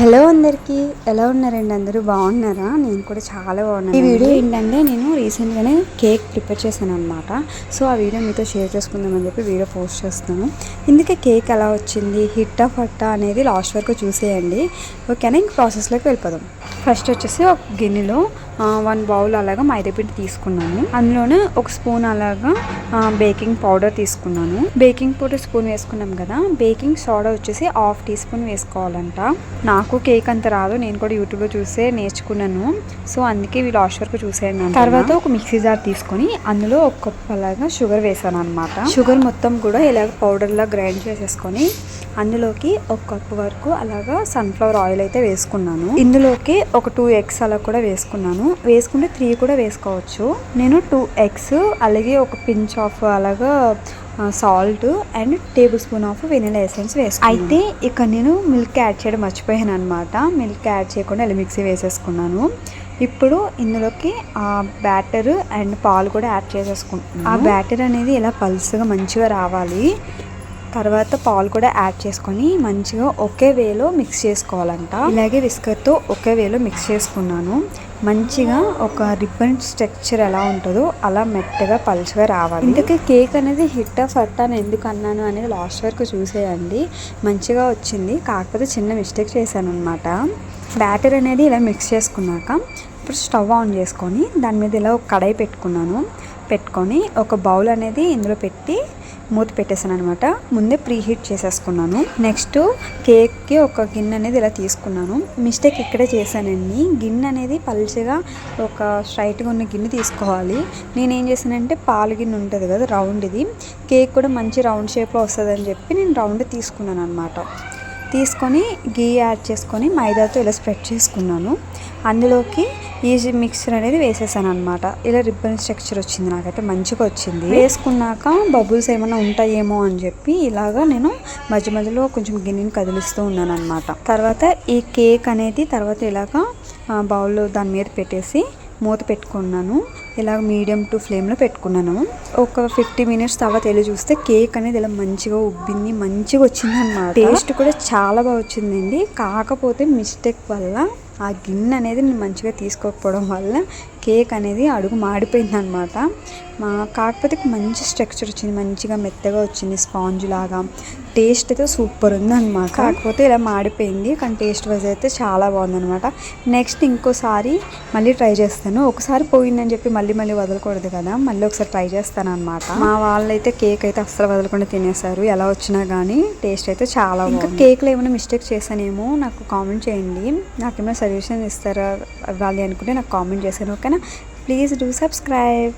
Hello అందరికీ, ఎలా ఉన్నారండి? అందరూ బాగున్నారా? నేను కూడా చాలా బాగున్నాను. ఈ వీడియో ఏంటంటే నేను రీసెంట్గానే కేక్ ప్రిపేర్ చేశాను అనమాట. సో ఆ వీడియో మీతో షేర్ చేసుకుందామని చెప్పి వీడియో పోస్ట్ చేస్తున్నాను. ఇందుకే కేక్ ఎలా వచ్చింది, హిట్టా ఫట్టా అనేది లాస్ట్ వరకు చూసేయండి. ఓకేనా? ఇంక ప్రాసెస్లోకి వెళ్ళిపోదాం. ఫస్ట్ వచ్చేసి ఒక గిన్నెలో 1 బౌల్ అలాగా మైదాపిండి తీసుకున్నాను. అందులోనే ఒక స్పూన్ అలాగా బేకింగ్ పౌడర్ తీసుకున్నాను. బేకింగ్ పౌడర్ స్పూన్ వేసుకున్నాం కదా, బేకింగ్ సోడా వచ్చేసి 1/2 టీ స్పూన్ వేసుకోవాలంట. నాకు కేక్ అంత రాదు, నేను కూడా యూట్యూబ్లో చూసే నేర్చుకున్నాను. సో అందుకే ఇవి లాస్ట్ వరకు చూసేయండి. తర్వాత ఒక మిక్సీ జార్ తీసుకొని అందులో ఒక కప్ అలాగా షుగర్ వేసాను అనమాట. షుగర్ మొత్తం కూడా ఇలాగ పౌడర్లా గ్రైండ్ చేసేసుకొని అందులోకి ఒక కప్ వరకు అలాగా సన్ఫ్లవర్ ఆయిల్ అయితే వేసుకున్నాను. ఇందులోకి ఒక 2 ఎగ్స్ అలా కూడా వేసుకున్నాను. వేసుకుంటే 3 కూడా వేసుకోవచ్చు. నేను 2 ఎగ్స్ అలాగే ఒక పించ్ ఆఫ్ అలాగా salt and table spoon of vanilla essence వేసుకున్నాను. అయితే ఇక్కడ నేను మిల్క్ యాడ్ చేయడం మర్చిపోయాను అనమాట. మిల్క్ యాడ్ చేయకుండా ఇలా మిక్సీ వేసేసుకున్నాను. ఇప్పుడు ఇందులోకి బ్యాటర్ అండ్ పాలు కూడా యాడ్ చేసేసుకుంటున్నాను. ఆ బ్యాటర్ అనేది ఇలా పల్స్గా మంచిగా రావాలి. తర్వాత పాలు కూడా యాడ్ చేసుకొని మంచిగా ఒకే వేలో మిక్స్ చేసుకోవాలంట. ఇలాగే విస్కర్తో ఒకే వేలో మిక్స్ చేసుకున్నాను. మంచిగా ఒక రిబ్బన్ స్ట్రక్చర్ ఎలా ఉంటుందో అలా మెత్తగా పలుచగా రావాలి. ఇంతకీ కేక్ అనేది హిట్టా ఫట్టా అని ఎందుకు అన్నాను అనేది లాస్ట్ వరకు చూసేయండి. మంచిగా వచ్చింది, కాకపోతే చిన్న మిస్టేక్ చేశాను అనమాట. బ్యాటర్ అనేది ఇలా మిక్స్ చేసుకున్నాక ఇప్పుడు స్టవ్ ఆన్ చేసుకొని దాని మీద ఇలా ఒక కడాయి పెట్టుకొని ఒక బౌల్ అనేది ఇందులో పెట్టి మూత పెట్టేసాను అనమాట. ముందే ప్రీ హీట్ చేసేసుకున్నాను. నెక్స్ట్ కేక్కి ఒక గిన్నె అనేది ఇలా తీసుకున్నాను. మిస్టేక్ ఇక్కడే చేశానండి. గిన్నె అనేది పల్చగా ఒక స్ట్రైట్గా ఉన్న గిన్నె తీసుకోవాలి. నేనేం చేశానంటే పాలు గిన్నె ఉంటుంది కదా రౌండ్, ఇది కేక్ కూడా మంచి రౌండ్ షేప్లో వస్తుందని చెప్పి నేను రౌండ్ తీసుకున్నాను అనమాట. తీసుకొని గీ యాడ్ చేసుకొని మైదాతో ఇలా స్ప్రెడ్ చేసుకున్నాను. అందులోకి ఈ మిక్చర్ అనేది వేసేసాను అనమాట. ఇలా రిబ్బన్ స్ట్రక్చర్ వచ్చింది, నాకైతే మంచిగా వచ్చింది. వేసుకున్నాక బబుల్స్ ఏమైనా ఉంటాయేమో అని చెప్పి ఇలాగా నేను మధ్య మధ్యలో కొంచెం గిన్నెని కదిలిస్తూ ఉన్నాను అనమాట. తర్వాత ఈ కేక్ అనేది ఇలాగా బౌల్లో దాని మీద పెట్టేసి మూత పెట్టుకున్నాను. ఇలా మీడియం టు ఫ్లేమ్లో పెట్టుకున్నాను. ఒక 50 మినిట్స్ తర్వాత వెళ్ళి చూస్తే కేక్ అనేది ఇలా మంచిగా ఉబ్బింది, మంచిగా వచ్చింది అన్నమాట. టేస్ట్ కూడా చాలా బాగా వచ్చిందండి. కాకపోతే మిస్టేక్ వల్ల ఆ గిన్నె అనేది నేను మంచిగా తీసుకోకపోవడం వల్ల కేక్ అనేది అడుగు మాడిపోయింది అనమాట. కాకపోతే మంచి స్ట్రక్చర్ వచ్చింది, మంచిగా మెత్తగా వచ్చింది, స్పాంజ్ లాగా. టేస్ట్ అయితే సూపర్ ఉంది అనమాట. కాకపోతే ఇలా మాడిపోయింది, కానీ టేస్ట్ వైజ్ అయితే చాలా బాగుందనమాట. నెక్స్ట్ ఇంకోసారి మళ్ళీ ట్రై చేస్తాను. ఒకసారి పోయిందని చెప్పి మళ్ళీ వదలకూడదు కదా, మళ్ళీ ఒకసారి ట్రై చేస్తాను అనమాట. మా వాళ్ళైతే కేక్ అయితే అస్సలు వదలకుండా తినేసారు, ఎలా వచ్చినా కానీ. టేస్ట్ అయితే చాలా బాగుంది. ఇంకా కేక్లో ఏమైనా మిస్టేక్ చేశానేమో నాకు కామెంట్ చేయండి. నాకేమైనా సజెషన్ ఇస్తారా ఇవ్వాలి అనుకుంటే నాకు కామెంట్ చేశాను. ఓకేనా? Please do subscribe.